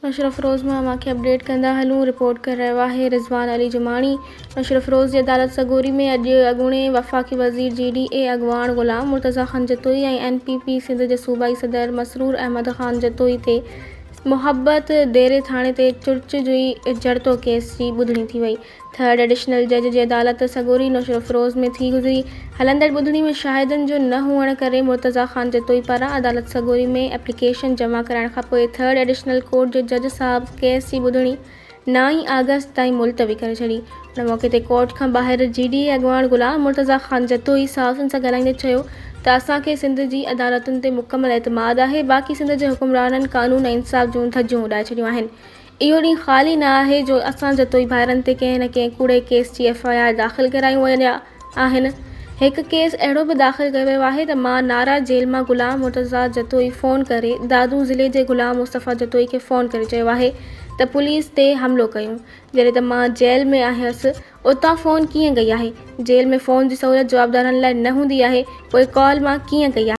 नशर अफरोज़ मां मांखे अपडेट कंदा हलूं। रिपोर्ट कर रहियो आहे रिज़वान अली जमाणी। नशर अफरोज़ जी अदालत सगोरी में अॼु अॻूणे वफ़ाक़ी वज़ीर GDA अॻवान ग़ुलाम मुर्तज़ा ख़ान जतोई ऐं NPP सिंध जे सूबाई सदर मसरूर अहमद ख़ान जतोई ते मोहब्बत डेरे थाणे ते चुर्च जी जड़तो केस जी ॿुधणी थी वई। थर्ड एडिशनल जज जी अदालत सगोरी नशर अफरोज़ में थी गुज़री। हलंदड़ ॿुधणी में शाहिदनि जो न हुअण करे मुर्तज़ा ख़ान जतोई पारां अदालत सगोरी में एप्लीकेशन जमा कराइण खां पोइ थर्ड एडिशनल कोर्ट जे जज साहब केस जी ॿुधणी 9 अगस्त ताईं मुलतवी करे छॾी। उन मौक़े ते कोर्ट खां ॿाहिरि GDA अॻवान ग़ुलाम मुर्तज़ा ख़ान जतोई साफ़िन सां ॻाल्हाईंदे चयो त असांखे सिंध जी अदालतुनि ते मुकमल एतमाद आहे। बाक़ी सिंध जे हुकुमराननि कानून ऐं इंसाफ़ जूं धज्जियूं उॾाए छॾियूं आहिनि। इहो ॾींहुं ख़ाली न आहे जो असां जतोई भाइरनि ते कंहिं न कंहिं कूड़े केस जी FIR दाख़िल करायूं वञा आहिनि। हिकु केस अहिड़ो बि दाख़िल कयो वियो आहे त मां नारा जेल मां ग़ुलाम मुर्तज़ा जतोई फ़ोन करे दादू ज़िले जे ग़ुलाम मुस्तफ़ा जतोई खे फ़ोन करे चयो आहे त पुलिस ते हमिलो कयूं। जॾहिं त मां जेल में आहियसि उतां फ़ोन कीअं कई आहे? जेल में फ़ोन जी सहूलियत जवाबदारनि लाइ न हूंदी आहे, पोइ कॉल मां कीअं कई आहे?